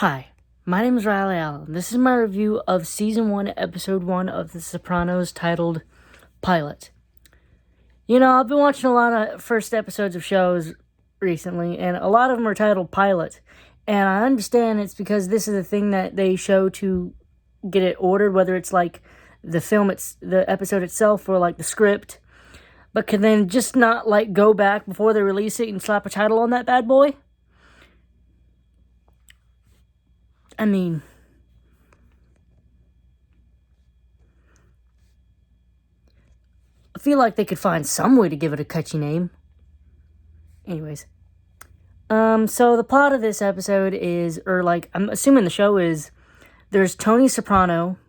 Hi, my name is Riley Allen. This is my review of Season 1, Episode 1 of The Sopranos titled Pilot. You know, I've been watching a lot of first episodes of shows recently, and a lot of them are titled Pilot. And I understand it's because this is a thing that they show to get it ordered, whether it's like the episode itself, or like the script. But can then just not like go back before they release it and slap a title on that bad boy? I mean, I feel like they could find some way to give it a catchy name. Anyways. So the plot of this episode is, I'm assuming the show is, there's Tony Soprano.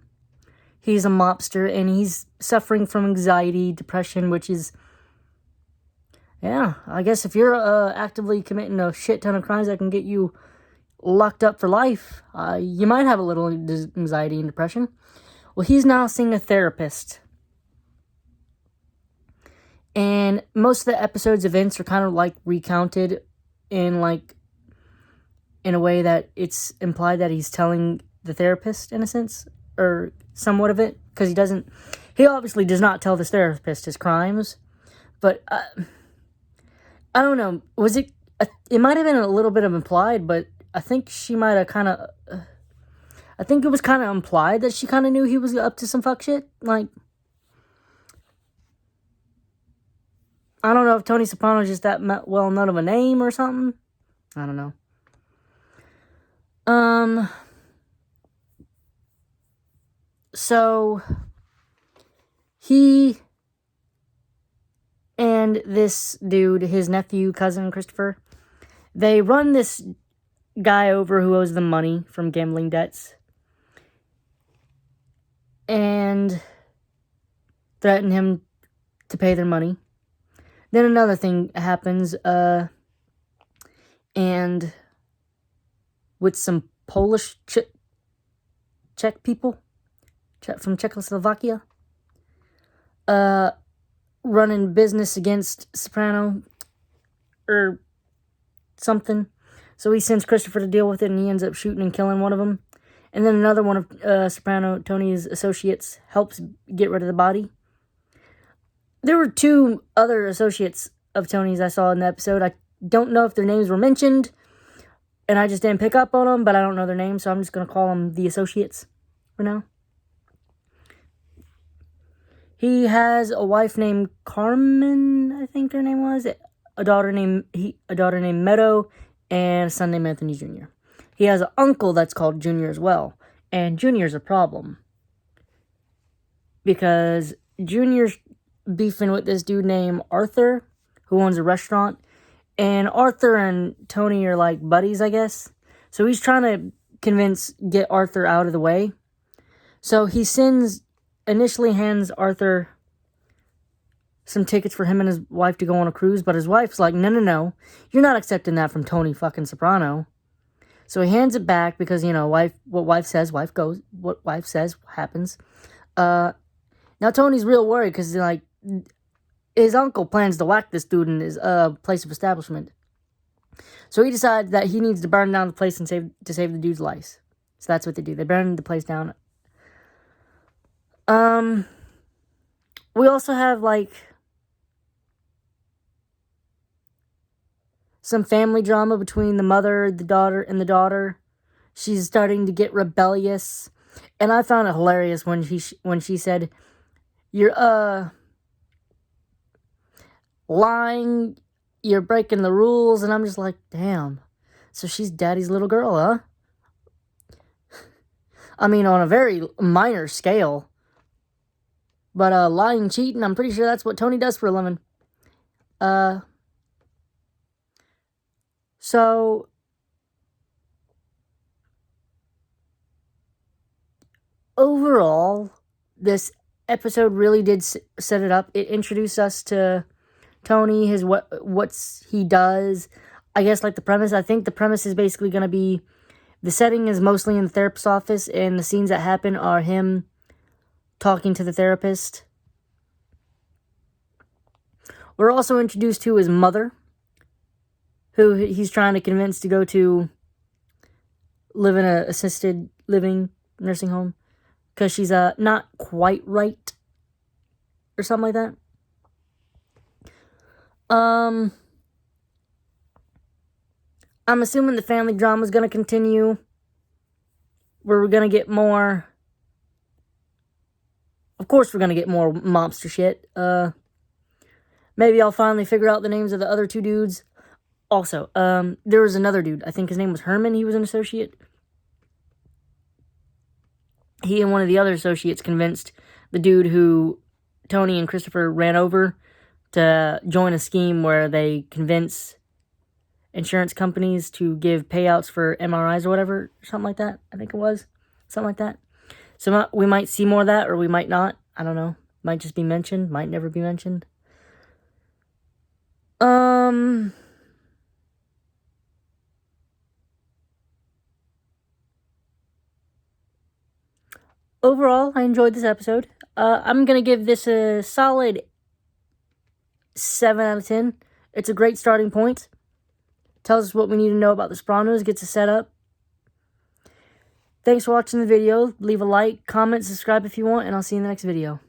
He's a mobster, and he's suffering from anxiety, depression, which is, yeah, I guess if you're actively committing a shit ton of crimes that can get you locked up for life, you might have a little anxiety and depression. Well, he's now seeing a therapist. And most of the episode's events are kind of like recounted in a way that it's implied that he's telling the therapist, in a sense, or somewhat of it, because he obviously does not tell this therapist his crimes, but I don't know, it might have been a little bit of implied, but I think she might have I think it was kind of implied that she kind of knew he was up to some fuck shit, I don't know if Tony Soprano's just that well known of a name or something. I don't know. So he and this dude, his nephew, cousin, Christopher, they run this guy over who owes them money from gambling debts and threaten him to pay their money. Then another thing happens, and with some Polish Czech people from Czechoslovakia, running business against Soprano or something. So he sends Christopher to deal with it, and he ends up shooting and killing one of them. And then another one of Tony's associates, helps get rid of the body. There were two other associates of Tony's I saw in the episode. I don't know if their names were mentioned, and I just didn't pick up on them, but I don't know their names, so I'm just going to call them the associates for now. He has a wife named Carmen, I think her name was, a daughter named Meadow, and a son named Anthony Jr. He has an uncle that's called Junior as well, and Junior's a problem, because Junior's beefing with this dude named Arthur, who owns a restaurant, and Arthur and Tony are like buddies, I guess. So he's trying to get Arthur out of the way. So he initially hands Arthur some tickets for him and his wife to go on a cruise, but his wife's like, no, you're not accepting that from Tony fucking Soprano. So he hands it back because, what wife says, wife goes, what wife says happens. Now Tony's real worried because, his uncle plans to whack this dude in his place of establishment. So he decides that he needs to burn down the place and save the dude's life. So that's what they do. They burn the place down. We also have, some family drama between the mother, the daughter. She's starting to get rebellious. And I found it hilarious when she said, "You're, lying, you're breaking the rules," and I'm just like, damn. So she's daddy's little girl, huh? I mean, on a very minor scale. But, lying, cheating, I'm pretty sure that's what Tony does for a living. So, overall, this episode really did set it up. It introduced us to Tony, what he does. I guess the premise. I think the premise is basically going to be, the setting is mostly in the therapist's office, and the scenes that happen are him talking to the therapist. We're also introduced to his mother, who he's trying to convince to go to live in a assisted living nursing home because she's not quite right or something like that. I'm assuming the family drama is going to continue, where we're going to get more. Of course, we're going to get more mobster shit. Maybe I'll finally figure out the names of the other two dudes. Also, there was another dude. I think his name was Herman. He was an associate. He and one of the other associates convinced the dude who Tony and Christopher ran over to join a scheme where they convince insurance companies to give payouts for MRIs or whatever, something like that. I think it was something like that. So we might see more of that, or we might not. I don't know. Might just be mentioned. Might never be mentioned. Overall, I enjoyed this episode. I'm gonna give this a solid 7 out of 10. It's a great starting point. Tells us what we need to know about the Sopranos. Gets us set up. Thanks for watching the video. Leave a like, comment, subscribe if you want, and I'll see you in the next video.